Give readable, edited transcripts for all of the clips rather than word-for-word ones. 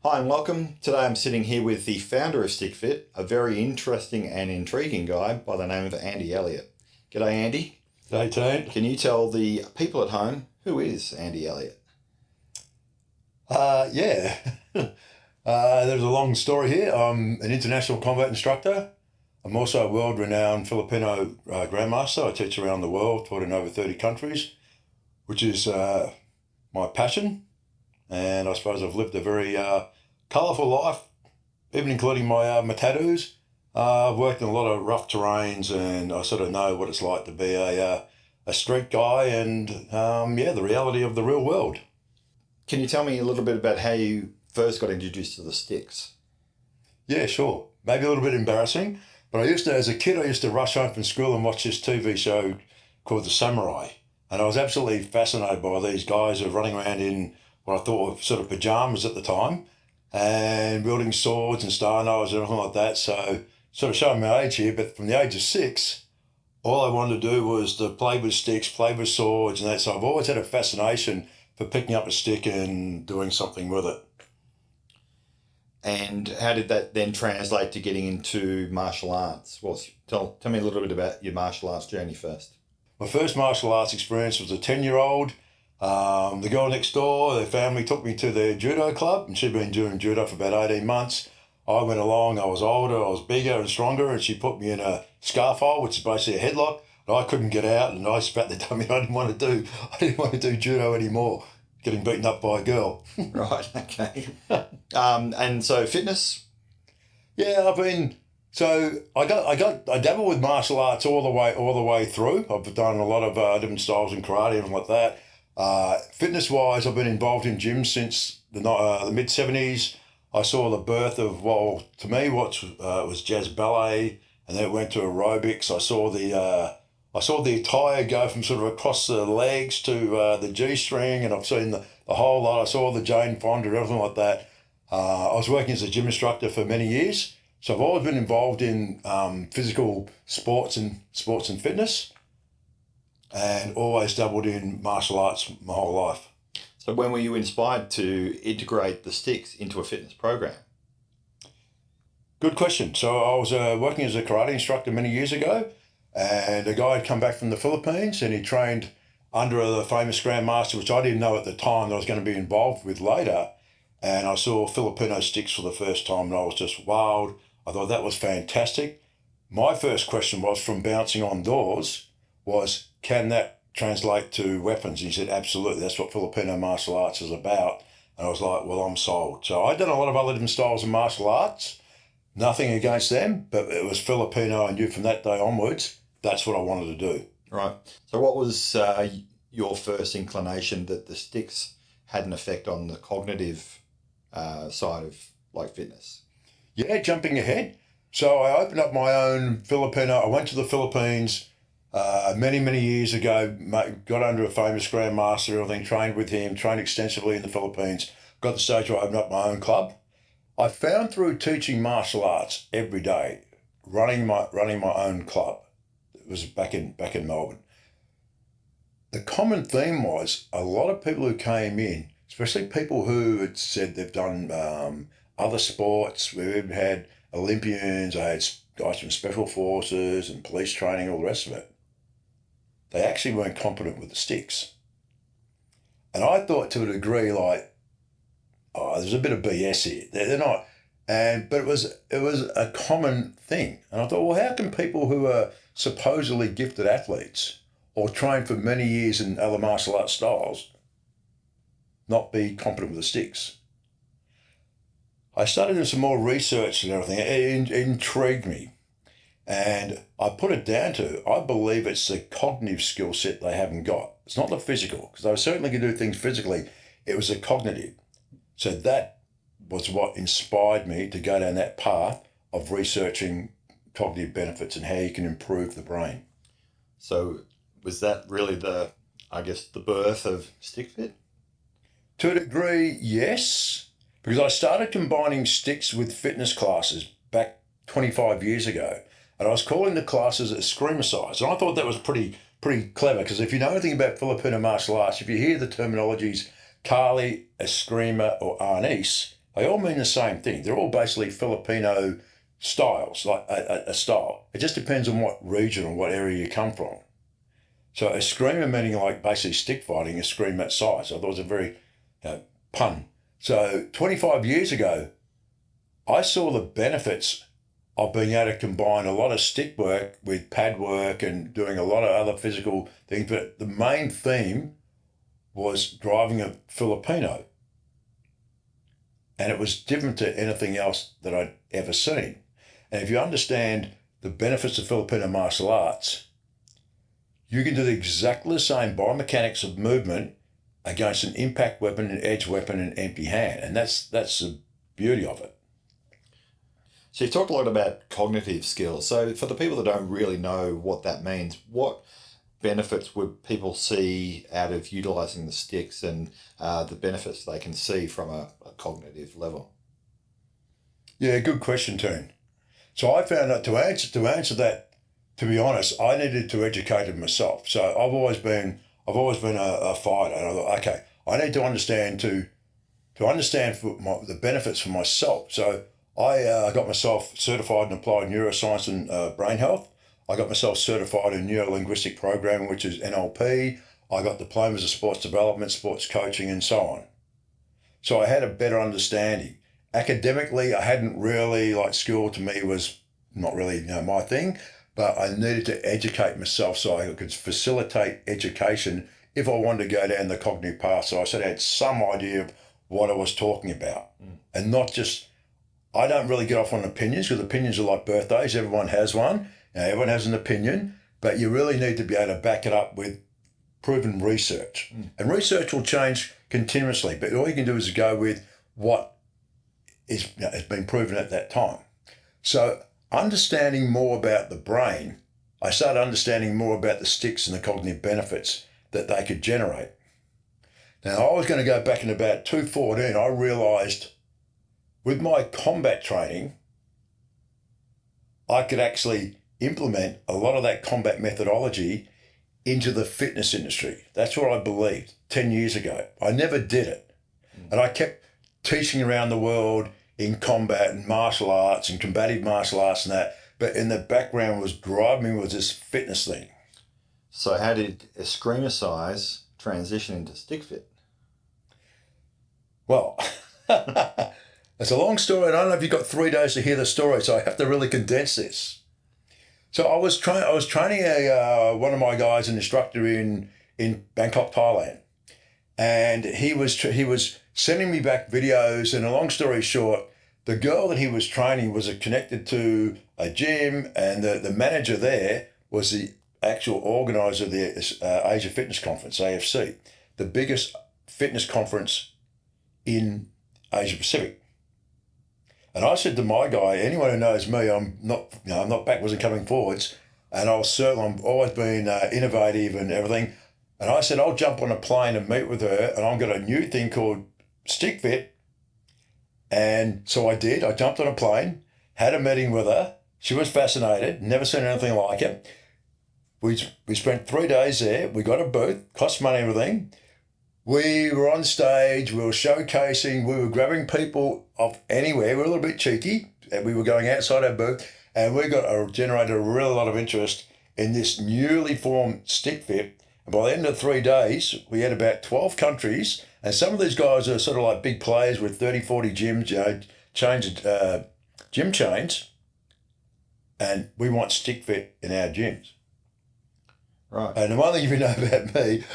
Hi and welcome. Today I'm sitting here with the founder of StickFit, a very interesting and intriguing guy by the name of Andy Elliott. G'day Andy. Hey Tone. Can you tell the people at home who is Andy Elliott? Yeah. There's a long story here. I'm an international combat instructor. I'm also a world-renowned Filipino grandmaster. I teach around the world, taught in over 30 countries, which is my passion. And I suppose I've lived a very colourful life, even including my tattoos. I've worked in a lot of rough terrains, and I sort of know what it's like to be a street guy and, the reality of the real world. Can you tell me a little bit about how you first got introduced to the sticks? Yeah, sure. Maybe a little bit embarrassing, but as a kid, I used to rush home from school and watch this TV show called The Samurai. And I was absolutely fascinated by these guys who were running around in what I thought were sort of pajamas at the time and wielding swords and star knives and everything like that. So sort of showing my age here, but from the age of 6, all I wanted to do was to play with sticks, play with swords and that. So I've always had a fascination for picking up a stick and doing something with it. And how did that then translate to getting into martial arts? Well, tell me a little bit about your martial arts journey first. My first martial arts experience was a 10-year-old. The girl next door, their family took me to their judo club, and she'd been doing judo for about 18 months. I went along, I was older, I was bigger and stronger, and she put me in a scarf hold, which is basically a headlock, and I couldn't get out, and I spat the dummy. I didn't want to do judo anymore, getting beaten up by a girl. Right, okay. And so fitness? Yeah, I dabble with martial arts all the way through. I've done a lot of different styles in karate and everything like that. Fitness-wise, I've been involved in gyms since the mid-70s. I saw the birth of, to me, what was jazz ballet, and then it went to aerobics. I saw the attire go from sort of across the legs to the G-string, and I've seen the whole lot. I saw the Jane Fonda and everything like that. I was working as a gym instructor for many years, so I've always been involved in physical sports and fitness, and always dabbled in martial arts my whole life. So when were you inspired to integrate the sticks into a fitness program? Good question. So I was working as a karate instructor many years ago, and a guy had come back from the Philippines, and he trained under the famous grandmaster, which I didn't know at the time that I was going to be involved with later. And I saw Filipino sticks for the first time, and I was just wowed. I thought that was fantastic. My first question was, from bouncing on doors, was, can that translate to weapons? And he said, absolutely, that's what Filipino martial arts is about. And I was like, well, I'm sold. So I'd done a lot of other different styles of martial arts, nothing against them, but it was Filipino. I knew from that day onwards, that's what I wanted to do. Right. So what was your first inclination that the sticks had an effect on the cognitive side of like fitness? Yeah, jumping ahead. So I opened up my own Filipino. I went to the Philippines many years ago, got under a famous grandmaster, everything, trained with him, trained extensively in the Philippines, got to the stage where I opened up my own club. I found through teaching martial arts every day, running my own club, it was back in Melbourne, the common theme was a lot of people who came in, especially people who had said they've done other sports. We've had Olympians, I had guys from special forces and police training, all the rest of it. They actually weren't competent with the sticks. And I thought to a degree like, there's a bit of BS here. They're not. But it was a common thing. And I thought, well, how can people who are supposedly gifted athletes or trained for many years in other martial arts styles not be competent with the sticks? I started doing some more research and everything. It intrigued me. And I put it down to, I believe it's the cognitive skill set they haven't got. It's not the physical, because they were certainly going to do things physically. It was the cognitive. So that was what inspired me to go down that path of researching cognitive benefits and how you can improve the brain. So was that really the birth of StickFit? To a degree, yes, because I started combining sticks with fitness classes back 25 years ago. And I was calling the classes Eskrima-size. And I thought that was pretty clever, because if you know anything about Filipino martial arts, if you hear the terminologies Kali, Eskrima or Arnis, They all mean the same thing. They're all basically Filipino styles, like a style. It just depends on what region or what area you come from. So a screamer meaning like basically stick fighting, a scream that size. I thought it was a very pun. So 25 years ago, I saw the benefits of being able to combine a lot of stick work with pad work and doing a lot of other physical things. But the main theme was driving a Filipino. And it was different to anything else that I'd ever seen. And if you understand the benefits of Filipino martial arts, you can do exactly the same biomechanics of movement against an impact weapon, an edge weapon, and an empty hand. And that's the beauty of it. So you talked a lot about cognitive skills. So for the people that don't really know what that means, what benefits would people see out of utilizing the sticks and the benefits they can see from a cognitive level? Yeah, good question, Toon. So I found that to answer that, to be honest, I needed to educate it myself. So I've always been a fighter, and I thought, okay, I need to understand to understand the benefits for myself. So I got myself certified in applied neuroscience and brain health. I got myself certified in neuro-linguistic programming, which is NLP. I got diplomas of sports development, sports coaching, and so on. So I had a better understanding. Academically, I hadn't really, school to me was not really my thing, but I needed to educate myself so I could facilitate education if I wanted to go down the cognitive path. So I said I had some idea of what I was talking about, and not just, I don't really get off on opinions, because opinions are like birthdays. Everyone has one. Everyone has an opinion, but you really need to be able to back it up with proven research. And research will change continuously, but all you can do is go with what has been proven at that time. So understanding more about the brain, I started understanding more about the sticks and the cognitive benefits that they could generate. Now, I was going to go back in about 2014. I realised with my combat training, I could actually implement a lot of that combat methodology into the fitness industry. That's what I believed 10 years ago. I never did it. And I kept teaching around the world in combat and martial arts and combative martial arts and that. But in the background was driving me was this fitness thing. So how did Eskrima size transition into StickFit? Well, it's a long story. I don't know if you've got 3 days to hear the story, so I have to really condense this. So I was training one of my guys, an instructor in Bangkok, Thailand, and he was sending me back videos. And a long story short, the girl that he was training was connected to a gym, and the manager there was the actual organizer of the Asia Fitness Conference, AFC, the biggest fitness conference in Asia Pacific. And I said to my guy, anyone who knows me, I'm not backwards and coming forwards, and I'm always been innovative and everything. And I said, I'll jump on a plane and meet with her, and I've got a new thing called StickFit. And so I did. I jumped on a plane, had a meeting with her. She was fascinated, never seen anything like it. We spent 3 days there. We got a booth, cost money, everything. We were on stage, we were showcasing, we were grabbing people off anywhere. We were a little bit cheeky, and we were going outside our booth, and we generated a really lot of interest in this newly formed StickFit. And by the end of 3 days, we had about 12 countries, and some of these guys are sort of like big players with 30, 40 gyms, gym chains, and we want StickFit in our gyms. Right. And the one thing you know about me,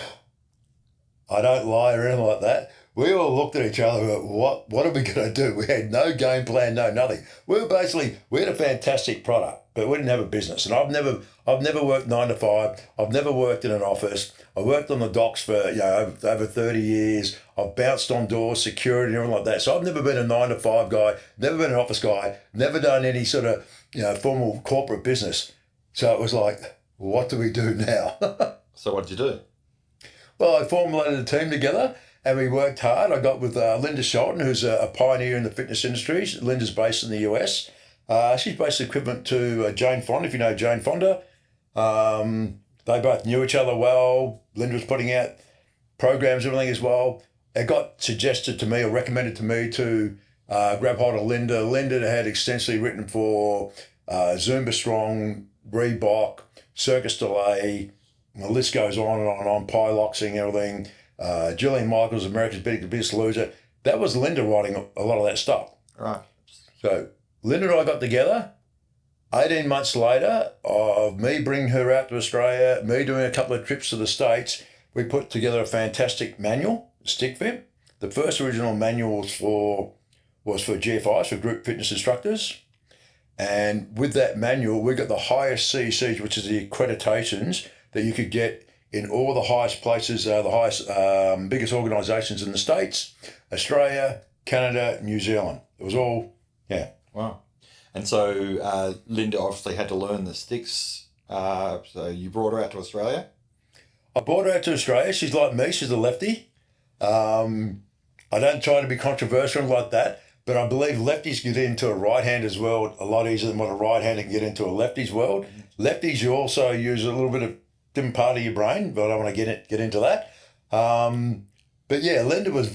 I don't lie or anything like that. We all looked at each other and went, what are we going to do? We had no game plan, no nothing. We had a fantastic product, but we didn't have a business. And I've never worked 9 to 5. I've never worked in an office. I worked on the docks for over 30 years. I've bounced on doors, security and everything like that. So I've never been a 9 to 5 guy, never been an office guy, never done any sort of formal corporate business. So it was like, what do we do now? So what did you do? Well, I formulated a team together and we worked hard. I got with Linda Shelton, who's a pioneer in the fitness industry. Linda's based in the US. She's basically equivalent to Jane Fonda, if you know Jane Fonda. They both knew each other well. Linda was putting out programs and everything as well. It got suggested to me or recommended to me to grab hold of Linda. Linda had extensively written for Zumba Strong, Reebok, Circus Delay. The list goes on, Piloxing, everything. Jillian Michaels, America's Biggest Loser. That was Linda writing a lot of that stuff. Right. So Linda and I got together. 18 months later, of me bringing her out to Australia, me doing a couple of trips to the States, we put together a fantastic manual, StickFit. The first original manual was for GFIs, for group fitness instructors. And with that manual, we got the highest CCs, which is the accreditations that you could get in all the highest places, the highest, biggest organisations in the States, Australia, Canada, New Zealand. It was all, yeah. Wow. And so Linda obviously had to learn the sticks. So you brought her out to Australia? I brought her out to Australia. She's like me. She's a lefty. I don't try to be controversial like that, but I believe lefties get into a right-hander's world a lot easier than what a right-hander can get into a lefty's world. Lefties, you also use a little bit of different part of your brain, but I don't want to get into that. But yeah, Linda was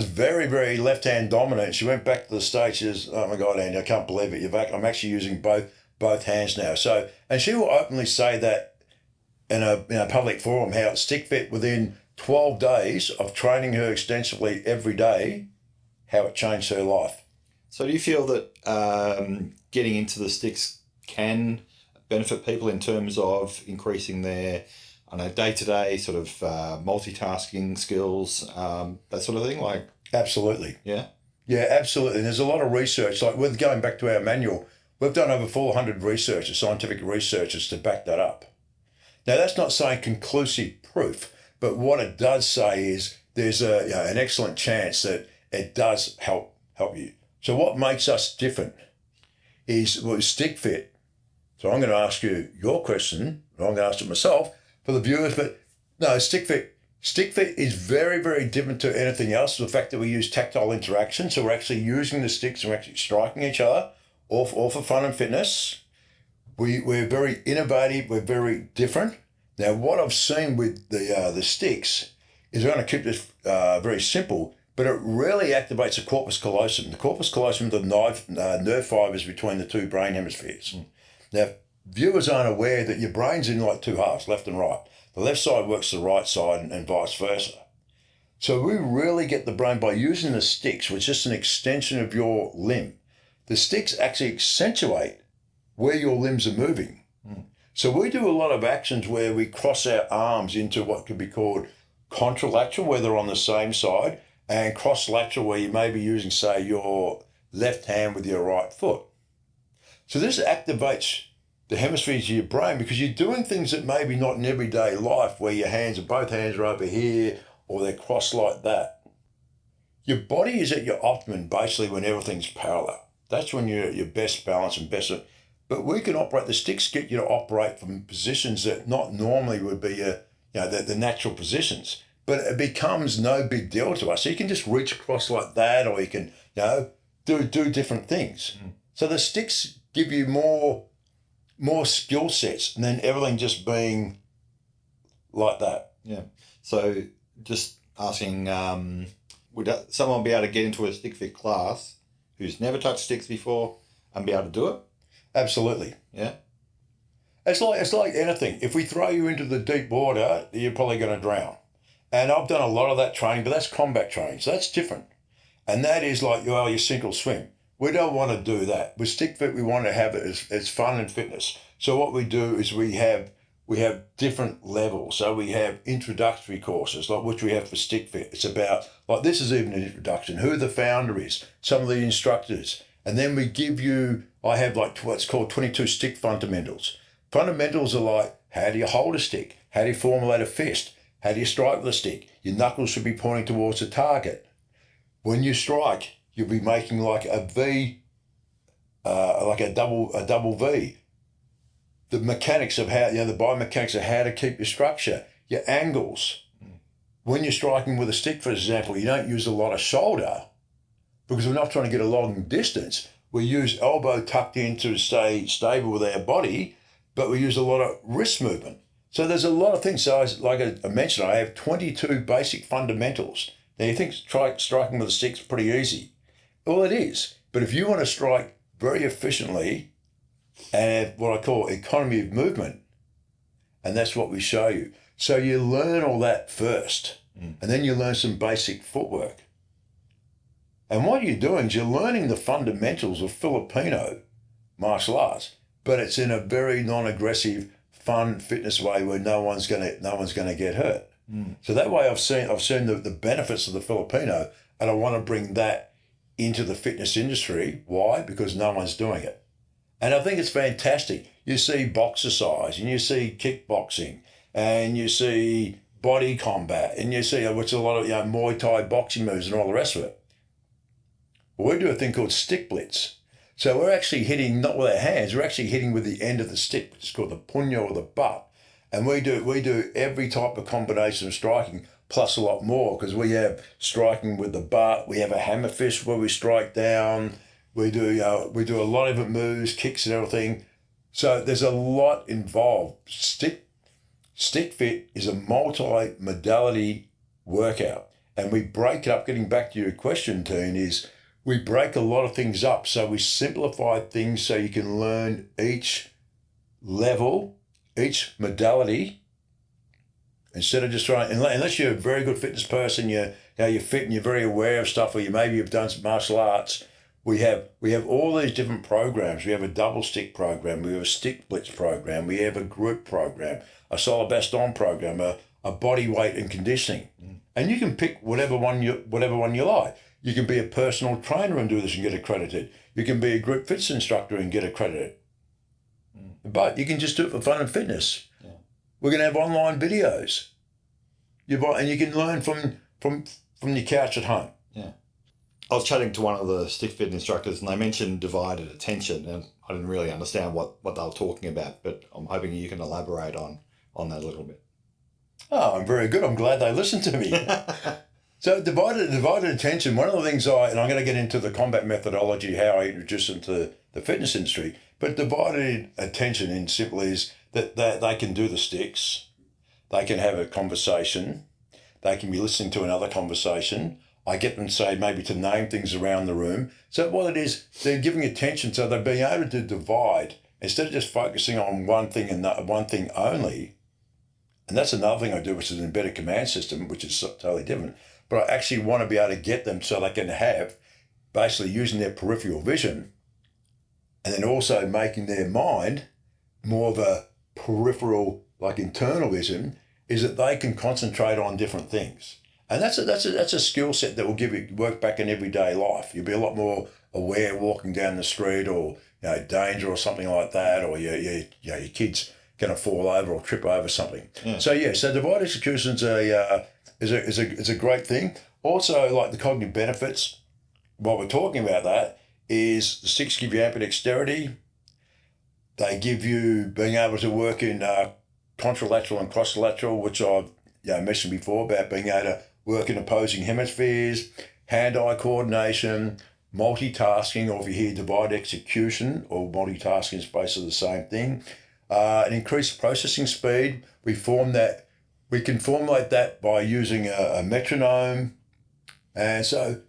very, very left-hand dominant. She went back to the States. She says, "Oh my God, Andy, I can't believe it. You're back. I'm actually using both hands now." So, and she will openly say that in a public forum, how StickFit within 12 days of training her extensively every day, how it changed her life. So do you feel that getting into the sticks can benefit people in terms of increasing their day-to-day sort of multitasking skills, that sort of thing? Like, absolutely. Yeah? Yeah, absolutely. And there's a lot of research. Like, with going back to our manual, we've done over 400 researchers, scientific researchers, to back that up. Now, that's not saying conclusive proof, but what it does say is there's an excellent chance that it does help you. So what makes us different is StickFit. So I'm going to ask you your question, and I'm going to ask it myself for the viewers, but no, StickFit is very, very different to anything else. The fact that we use tactile interaction, so we're actually using the sticks and we're actually striking each other, all for fun and fitness. We're very innovative. We're very different. Now, what I've seen with the sticks is we're going to keep this very simple, but it really activates the corpus callosum. The corpus callosum are the nerve fibers between the two brain hemispheres. Now, viewers aren't aware that your brain's in like two halves, left and right. The left side works the right side and vice versa. So we really get the brain by using the sticks, which is just an extension of your limb. The sticks actually accentuate where your limbs are moving. So we do a lot of actions where we cross our arms into what could be called contralateral, where they're on the same side, and cross-lateral, where you may be using, say, your left hand with your right foot. So this activates the hemispheres of your brain because you're doing things that maybe not in everyday life, where both hands are over here or they're crossed like that. Your body is at your optimum basically when everything's parallel. That's when you're at your best balance and best. But we can operate, the sticks get you to operate from positions that not normally would be the natural positions. But it becomes no big deal to us. So you can just reach across like that, or you can do different things. So the sticks give you more skill sets than everything just being like that. Yeah. So just asking, would someone be able to get into a StickFit class who's never touched sticks before and be able to do it? Absolutely. Yeah. It's like anything. If we throw you into the deep water, you're probably going to drown. And I've done a lot of that training, but that's combat training, so that's different. And that is like you sink or swim. We don't want to do that. With StickFit, we want to have it as fun and fitness. So what we do is we have different levels. So we have introductory courses, like which we have for StickFit. It's about, like, this is even an introduction, who the founder is, some of the instructors. And then we give you, I have like what's called 22 stick fundamentals. Fundamentals are like, how do you hold a stick? How do you formulate a fist? How do you strike with a stick? Your knuckles should be pointing towards the target. When you strike, you'll be making like a V, like a double V. The mechanics of how, the biomechanics of how to keep your structure, your angles. When you're striking with a stick, for example, you don't use a lot of shoulder because we're not trying to get a long distance. We use elbow tucked in to stay stable with our body, but we use a lot of wrist movement. So there's a lot of things. So like I mentioned, I have 22 basic fundamentals. Now you think striking with a stick's pretty easy, Well, it is. But if you want to strike very efficiently and have what I call economy of movement, and that's what we show you. So you learn all that first, and then you learn some basic footwork. And what you're doing is you're learning the fundamentals of Filipino martial arts, but it's in a very non-aggressive, fun fitness way where no one's gonna get hurt. So that way I've seen the benefits of the Filipino, and I want to bring that into the fitness industry. Why? Because no one's doing it. And I think it's fantastic. You see boxercise, and you see kickboxing, and you see body combat, and you see which a lot of Muay Thai boxing moves and all the rest of it. Well, we do a thing called stick blitz. So we're actually hitting not with our hands, we're actually hitting with the end of the stick, which is called the puño or the butt. And we do every type of combination of striking, plus a lot more, because we have striking with the butt, we have a hammer fist where we strike down, we do a lot of different moves, kicks and everything. So there's a lot involved. StickFit is a multi-modality workout, and we break it up. Getting back to your question, Toon, is we break a lot of things up. So we simplify things so you can learn each level, each modality, instead of just trying, unless you're a very good fitness person, you're fit and you're very aware of stuff, or maybe you've done some martial arts. We have all these different programs. We have a double stick program. We have a stick blitz program. We have a group program, a solo baston program, a body weight and conditioning. And you can pick whatever one you like. You can be a personal trainer and do this and get accredited. You can be a group fitness instructor and get accredited. But you can just do it for fun and fitness. Yeah. We're going to have online videos. And you can learn from your couch at home. Yeah. I was chatting to one of the StickFit instructors, and they mentioned divided attention, and I didn't really understand what they were talking about, but I'm hoping you can elaborate on that a little bit. Oh, I'm very good. I'm glad they listened to me. So divided attention, one of the things and I'm going to get into the combat methodology, how I introduce them to the fitness industry, but divided attention in simple is that they can do the sticks, they can have a conversation, they can be listening to another conversation. I get them maybe to name things around the room. So what it is, they're giving attention, so they're being able to divide instead of just focusing on one thing and one thing only. And that's another thing I do, which is an embedded command system, which is totally different. But I actually want to be able to get them so they can have basically using their peripheral vision, and then also making their mind more of a peripheral, like internal vision, is that they can concentrate on different things. And that's a skill set that will give you work back in everyday life. You'll be a lot more aware walking down the street, or danger or something like that, or your kid's going to fall over or trip over something. Yeah. So divided execution is a great thing. Also, like the cognitive benefits, while we're talking about that, is the sticks give you ambidexterity. They give you being able to work in contralateral and cross-lateral, which I've mentioned before about being able to work in opposing hemispheres, hand-eye coordination, multitasking, or if you hear divided execution, or multitasking is basically the same thing. An increased processing speed. We can formulate that by using a metronome. And so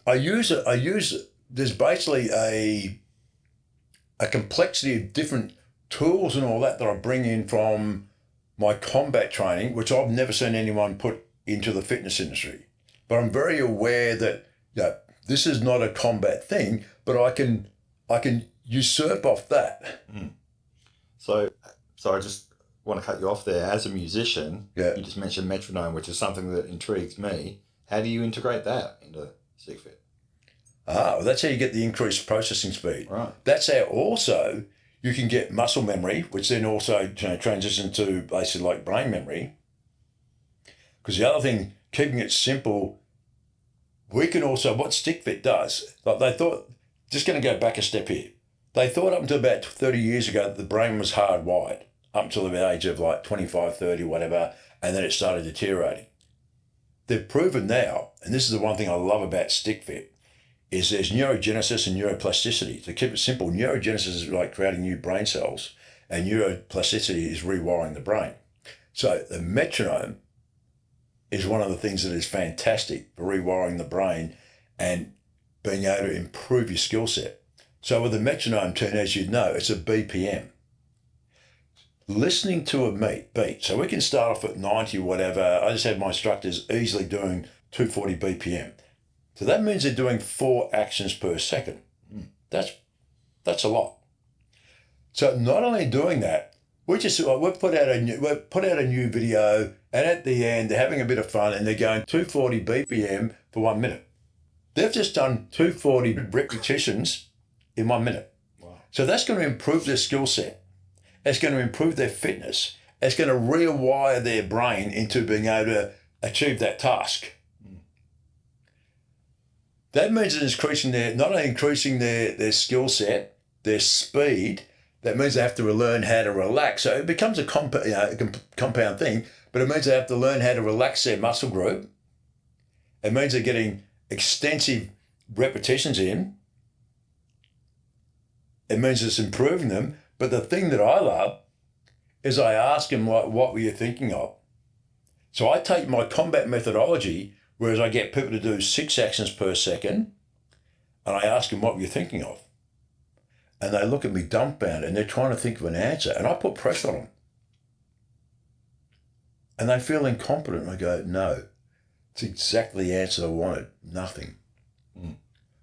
there's basically a complexity of different tools and all that I bring in from my combat training, which I've never seen anyone put into the fitness industry. But I'm very aware that this is not a combat thing, but I can usurp off that. So I just want to cut you off there. As a musician, you just mentioned metronome, which is something that intrigues me. How do you integrate that into StickFit? Well, that's how you get the increased processing speed. Right. That's how also you can get muscle memory, which then also transitions to basically like brain memory. Because the other thing, keeping it simple, we can also, what StickFit does, like they thought, just going to go back a step here. They thought up until about 30 years ago that the brain was hardwired, up until the age of like 25, 30, whatever, and then it started deteriorating. They've proven now, and this is the one thing I love about StickFit, is there's neurogenesis and neuroplasticity. To keep it simple, neurogenesis is like creating new brain cells, and neuroplasticity is rewiring the brain. So the metronome is one of the things that is fantastic for rewiring the brain and being able to improve your skill set. So with a metronome tune, as you know, it's a BPM. Listening to a beat, so we can start off at 90, whatever. I just had my instructors easily doing 240 BPM. So that means they're doing 4 actions per second. That's a lot. So not only doing that, we've put out a new video, and at the end they're having a bit of fun and they're going 240 BPM for 1 minute. They've just done 240 repetitions in 1 minute. Wow. So that's going to improve their skill set. It's going to improve their fitness. It's going to rewire their brain into being able to achieve that task. That means it's not only increasing their skill set, their speed. That means they have to learn how to relax. So it becomes a compound thing, but it means they have to learn how to relax their muscle group. It means they're getting extensive repetitions in. It means it's improving them. But the thing that I love is I ask them, what were you thinking of? So I take my combat methodology, whereas I get people to do 6 actions per second, and I ask them, what were you thinking of? And they look at me dumbfounded, and they're trying to think of an answer, and I put pressure on them. And they feel incompetent, and I go, no, it's exactly the answer I wanted, nothing.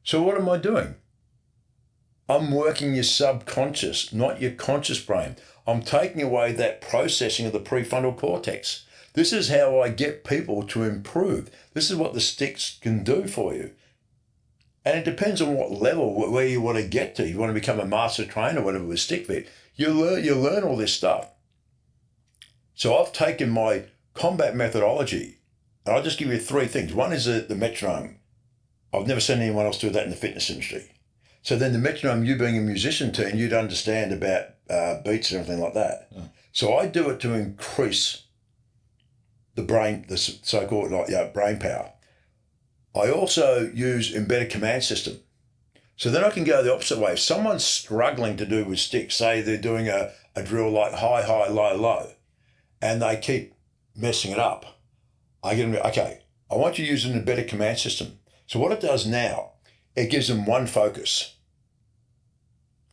So what am I doing? I'm working your subconscious, not your conscious brain. I'm taking away that processing of the prefrontal cortex. This is how I get people to improve. This is what the sticks can do for you. And it depends on what level, where you want to get to. You want to become a master trainer, whatever with StickFit. You learn all this stuff. So I've taken my combat methodology, and I'll just give you 3 things. One is the metronome. I've never seen anyone else do that in the fitness industry. So then the metronome, you being a musician tune, you'd understand about beats and everything like that. Yeah. So I do it to increase the brain, the so-called brain power. I also use embedded command system. So then I can go the opposite way. If someone's struggling to do with sticks, say they're doing a drill like high, high, low, low, and they keep messing it up, I get them, okay, I want you to use an embedded command system. So what it does now, it gives them one focus.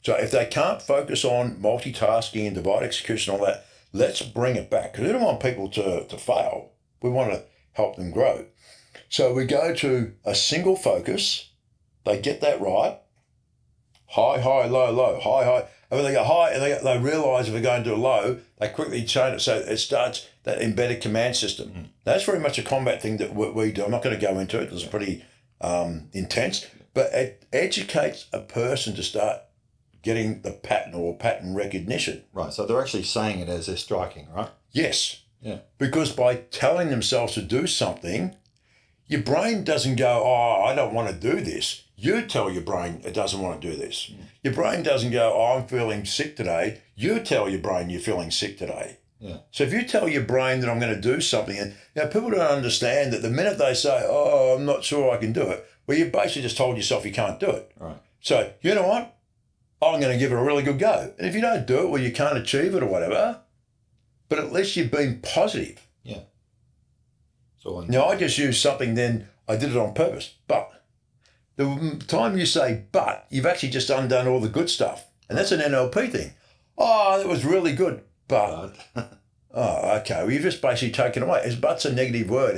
So if they can't focus on multitasking and divide execution, all that, let's bring it back. Because we don't want people to fail. We want to help them grow. So we go to a single focus. They get that right. High, high, low, low, high, high. And when they go high, and they realise if they're going to low, they quickly change it. So it starts that embedded command system. That's very much a combat thing that we do. I'm not going to go into it. It's pretty intense. But it educates a person to start getting the pattern or pattern recognition. Right, so they're actually saying it as they're striking, right? Yes. Yeah. Because by telling themselves to do something, your brain doesn't go, oh, I don't want to do this. You tell your brain it doesn't want to do this. Your brain doesn't go, oh, I'm feeling sick today. You tell your brain you're feeling sick today. Yeah. So if you tell your brain that I'm going to do something, and people don't understand that the minute they say, oh, I'm not sure I can do it, well, you've basically just told yourself you can't do it. Right. So, you know what? I'm going to give it a really good go. And if you don't do it, well, you can't achieve it or whatever, but at least you've been positive. Yeah. So now, I just used something then, I did it on purpose, but the time you say but, you've actually just undone all the good stuff. And that's an NLP thing. Oh, that was really good, but oh, okay. Well, you've just basically taken away. But's a negative word.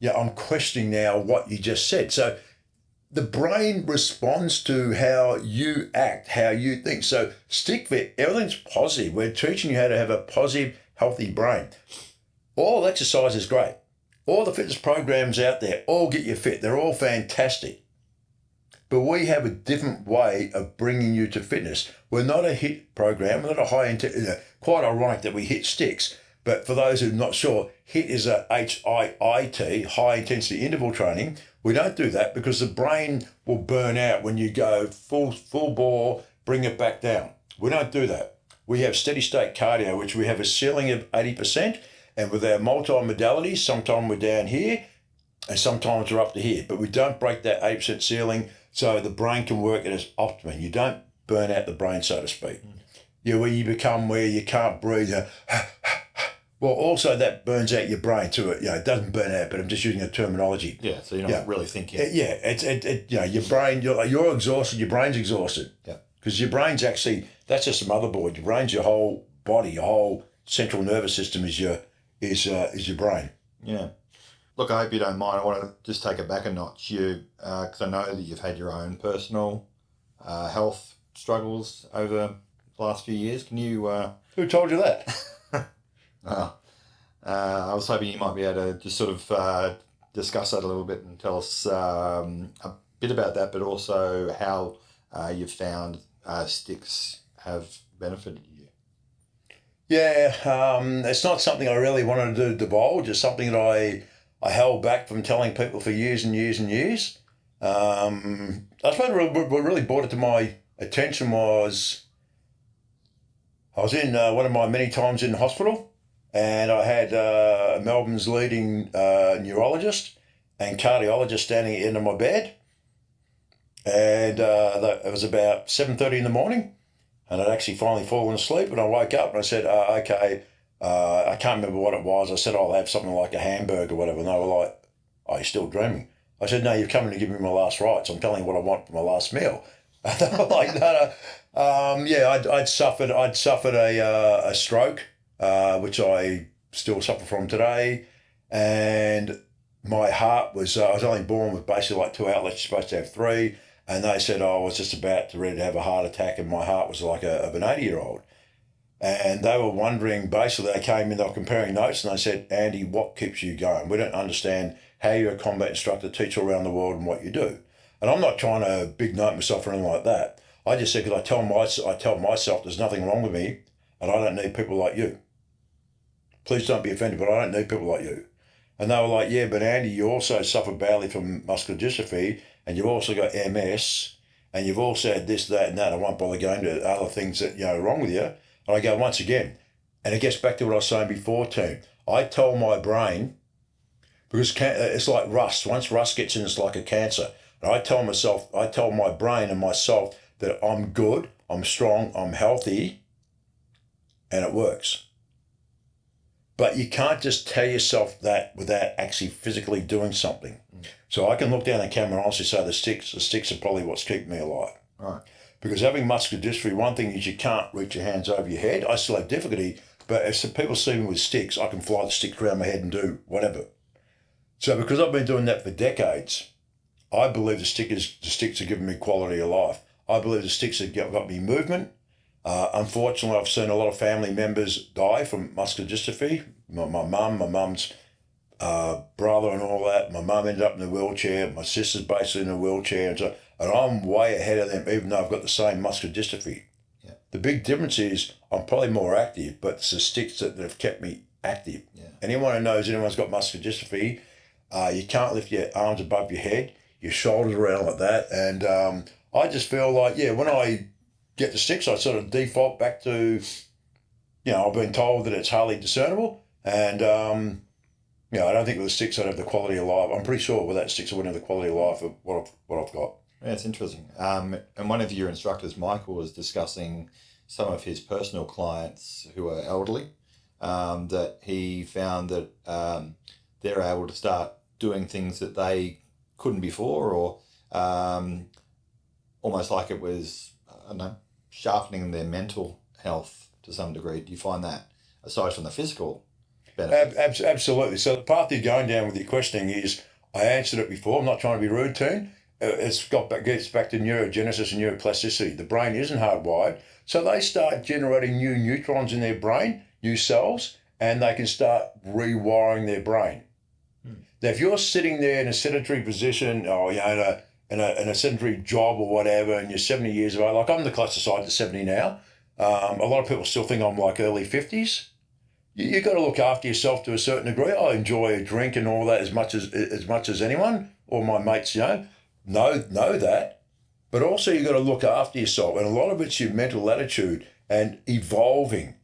I'm questioning now what you just said. So the brain responds to how you act, how you think. So StickFit, everything's positive. We're teaching you how to have a positive, healthy brain. All exercise is great. All the fitness programs out there all get you fit. They're all fantastic. But we have a different way of bringing you to fitness. We're not a HIIT program. We're not a high-intensity. Quite ironic that we hit sticks. But for those who are not sure, HIIT is a HIIT, high-intensity interval training. We don't do that because the brain will burn out when you go full bore, bring it back down. We don't do that. We have steady-state cardio, which we have a ceiling of 80%. And with our multi-modalities, sometimes we're down here and sometimes we're up to here. But we don't break that 8% ceiling so the brain can work at its optimum. You don't burn out the brain, so to speak. Where you become where you can't breathe. Well, also that burns out your brain too. It doesn't burn out, but I'm just using a terminology. Yeah, so you're not really thinking. Your brain, you're exhausted, your brain's exhausted. Yeah. Because your brain's actually, that's just the motherboard. Your brain's your whole body, your whole central nervous system is your brain. Yeah. Look, I hope you don't mind. I want to just take it back a notch. Because I know that you've had your own personal health struggles over the last few years. Can you... Who told you that? I was hoping you might be able to just sort of discuss that a little bit and tell us a bit about that, but also how you've found sticks have benefited you. Yeah, it's not something I really wanted to divulge. It's something that I held back from telling people for years and years and years. I suppose what really brought it to my attention was I was in one of my many times in hospital, and I had Melbourne's leading neurologist and cardiologist standing at the end of my bed. And it was about 7:30 in the morning, and I'd actually finally fallen asleep, and I woke up and I said, okay, I can't remember what it was. I said, I'll have something like a hamburger or whatever. And they were like, are you still dreaming? I said, no, you've come in to give me my last rites. I'm telling you what I want for my last meal. And they were like, no. I'd suffered a stroke, which I still suffer from today. And my heart was, I was only born with basically like 2 outlets. You're supposed to have 3. And they said, I was just about ready to have a heart attack, and my heart was like of an 80-year-old. And they were wondering, basically, they came in, they were comparing notes, and they said, Andy, what keeps you going? We don't understand how you're a combat instructor, teacher around the world, and what you do. And I'm not trying to big note myself or anything like that. I just said, because I tell myself there's nothing wrong with me, and I don't need people like you. Please don't be offended, but I don't need people like you. And they were like, yeah, but Andy, you also suffer badly from muscular dystrophy, and you've also got MS, and you've also had this, that, and that. I won't bother going to other things that are wrong with you. And I go, once again, and it gets back to what I was saying before, team. I tell my brain, because it's like rust. Once rust gets in, it's like a cancer. And I tell my brain and myself that I'm good, I'm strong, I'm healthy, and it works. But you can't just tell yourself that without actually physically doing something. So I can look down the camera and honestly say the sticks are probably what's keeping me alive. Right. Because having muscular dystrophy, one thing is you can't reach your hands over your head. I still have difficulty, but if some people see me with sticks, I can fly the sticks around my head and do whatever. So because I've been doing that for decades, I believe the sticks have given me quality of life. I believe the sticks have got me movement. Unfortunately, I've seen a lot of family members die from muscular dystrophy. My mum's brother and all that. My mum ended up in a wheelchair. My sister's basically in a wheelchair. And I'm way ahead of them, even though I've got the same muscular dystrophy. Yeah. The big difference is I'm probably more active, but it's the sticks that have kept me active. Yeah. Anyone who knows anyone's got muscular dystrophy, you can't lift your arms above your head, your shoulders around like that. And I just feel like, when I get the sticks, I sort of default back to, I've been told that it's hardly discernible. And, I don't think with the sticks I'd have the quality of life. I'm pretty sure with that sticks I wouldn't have the quality of life of what I've got. Yeah, it's interesting. And one of your instructors, Michael, was discussing some of his personal clients who are elderly, that he found that they're able to start doing things that they couldn't before, or almost like it was, I don't know, sharpening their mental health to some degree. Do you find that, aside from the physical benefits? Absolutely. So the path you're going down with your questioning is, I answered it before, I'm not trying to be rude to him. Gets back to neurogenesis and neuroplasticity. The brain isn't hardwired. So they start generating new neutrons in their brain, new cells, and they can start rewiring their brain. Now, if you're sitting there in a sedentary position, or in a sedentary job or whatever, and you're 70 years old, like I'm the closer side to 70 now. A lot of people still think I'm like early 50s. You got to look after yourself to a certain degree. I enjoy a drink and all that as much as anyone, or my mates, know that. But also you got to look after yourself, and a lot of it's your mental attitude and evolving.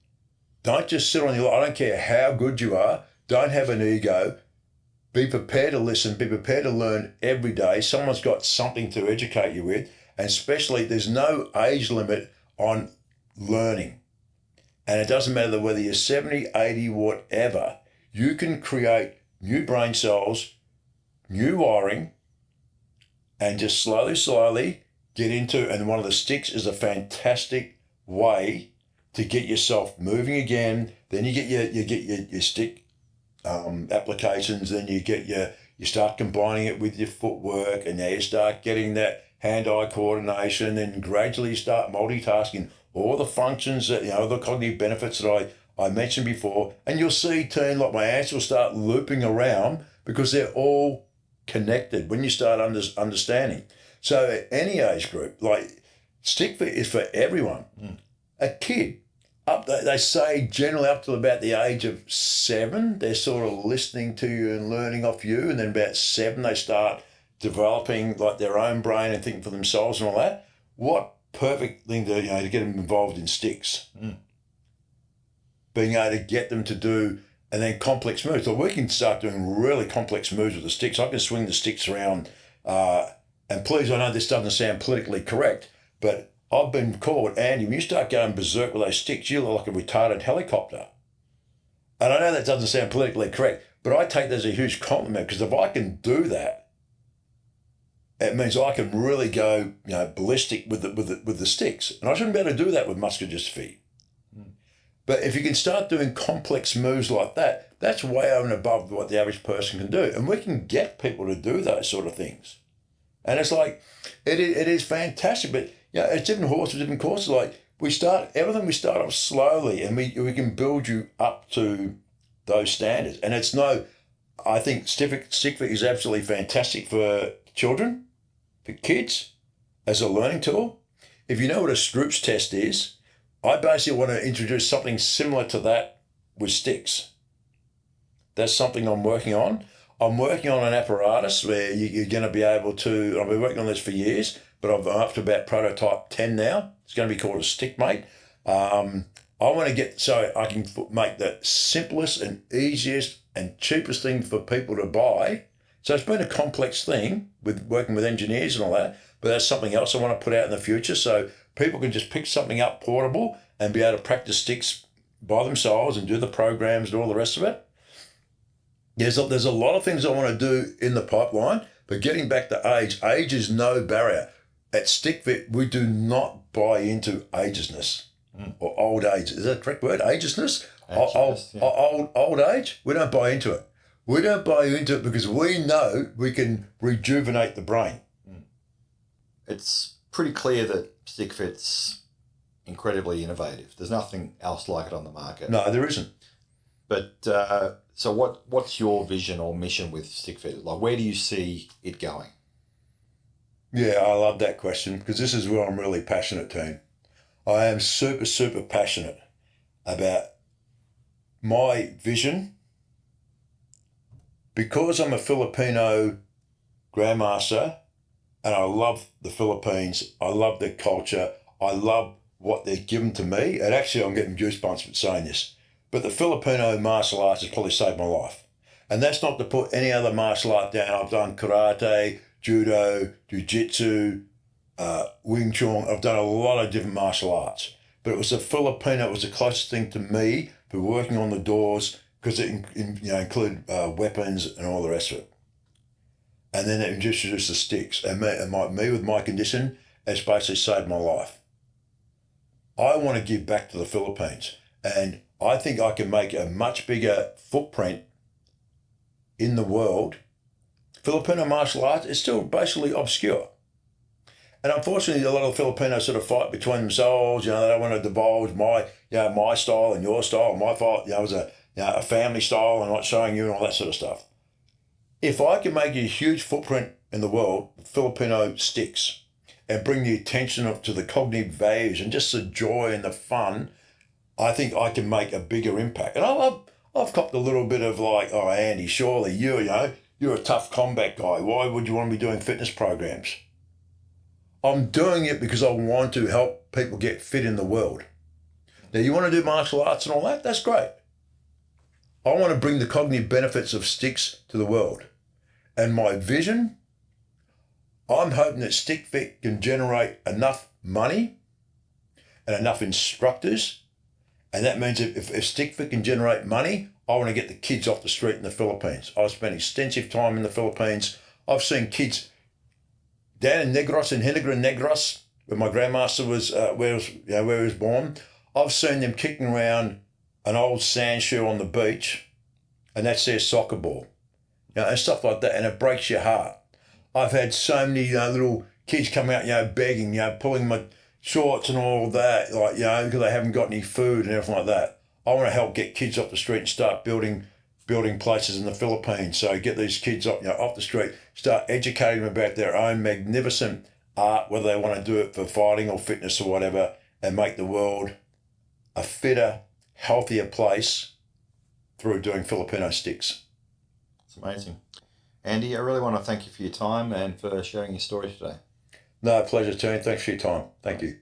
Don't just sit on your. I don't care how good you are. Don't have an ego. Be prepared to listen. Be prepared to learn every day. Someone's got something to educate you with, and especially there's no age limit on learning. And it doesn't matter whether you're 70, 80, whatever, you can create new brain cells, new wiring, and just slowly get into, and one of the sticks is a fantastic way to get yourself moving again. Then you get your stick applications, then you start combining it with your footwork, and now you start getting that hand-eye coordination, and gradually you start multitasking all the functions that, the cognitive benefits that I mentioned before, and you'll see, like my answer will start looping around because they're all connected when you start understanding. So at any age group, like StickFit is for everyone. A kid, they say generally up to about the age of 7, they're sort of listening to you and learning off you, and then about 7 they start developing like their own brain and thinking for themselves and all that. What perfect thing to get them involved in sticks. Being able to get them to do, and then complex moves. So we can start doing really complex moves with the sticks. I can swing the sticks around, and please, I know this doesn't sound politically correct, but I've been called, Andy, when you start going berserk with those sticks, you look like a retarded helicopter. And I know that doesn't sound politically correct, but I take that as a huge compliment, because if I can do that, it means I can really go, ballistic with the sticks. And I shouldn't be able to do that with muscular dystrophy. But if you can start doing complex moves like that, that's way over and above what the average person can do. And we can get people to do those sort of things. And it's like, it is fantastic. But it's different horses, different courses. Like we start off slowly, and we can build you up to those standards. And I think StickFit is absolutely fantastic for children, for kids, as a learning tool. If you know what a Stroop's test is, I basically want to introduce something similar to that with sticks. That's something I'm working on. I'm working on an apparatus where you're going to be able to, I've been working on this for years, but I'm up to about prototype 10 now. It's going to be called a StickMate. I want to get, so I can make the simplest and easiest and cheapest thing for people to buy. So it's been a complex thing with working with engineers and all that, but that's something else I want to put out in the future. So people can just pick something up portable and be able to practice sticks by themselves and do the programs and all the rest of it. There's a lot of things I want to do in the pipeline, but getting back to age is no barrier. At StickFit, we do not buy into ageisness or old age. Is that the correct word? Ageisness? Old age? We don't buy into it. We don't buy into it because we know we can rejuvenate the brain. It's pretty clear that StickFit's incredibly innovative. There's nothing else like it on the market. No, there isn't. But so what's your vision or mission with StickFit? Like, where do you see it going? Yeah, I love that question because this is where I'm really passionate, team. I am super, super passionate about my vision. Because I'm a Filipino grandmaster and I love the Philippines, I love their culture, I love what they've given to me. And actually, I'm getting goosebumps with saying this. But the Filipino martial arts has probably saved my life. And that's not to put any other martial art down. I've done karate, judo, jiu-jitsu, Wing Chun. I've done a lot of different martial arts. But it was the Filipino, it was the closest thing to me for working on the doors because it included weapons and all the rest of it. And then it introduced the sticks. And me with my condition, it's basically saved my life. I want to give back to the Philippines. And I think I can make a much bigger footprint in the world. Filipino martial arts is still basically obscure. And unfortunately, a lot of Filipinos sort of fight between themselves. They don't want to divulge my style and your style. My fault, it was a family style and not showing you and all that sort of stuff. If I can make a huge footprint in the world, Filipino sticks, and bring the attention to the cognitive values and just the joy and the fun, I think I can make a bigger impact. And I've copped a little bit of like, oh, Andy, surely you're a tough combat guy. Why would you want to be doing fitness programs? I'm doing it because I want to help people get fit in the world. Now, you want to do martial arts and all that? That's great. I want to bring the cognitive benefits of sticks to the world. And my vision, I'm hoping that StickFit can generate enough money and enough instructors And that means if StickFit can generate money, I want to get the kids off the street in the Philippines. I've spent extensive time in the Philippines. I've seen kids down in Negros, in Hinigra Negros, where my grandmaster was, where he was born. I've seen them kicking around an old sand shoe on the beach, and that's their soccer ball, and stuff like that, and it breaks your heart. I've had so many little kids come out, begging, pulling my shorts and all that, because they haven't got any food and everything like that. I want to help get kids off the street and start building places in the Philippines. So get these kids off the street, start educating them about their own magnificent art, whether they want to do it for fighting or fitness or whatever, and make the world a fitter, healthier place through doing Filipino sticks. It's amazing. Andy, I really want to thank you for your time and for sharing your story today. No, pleasure, Tony. Thanks for your time. Thank you.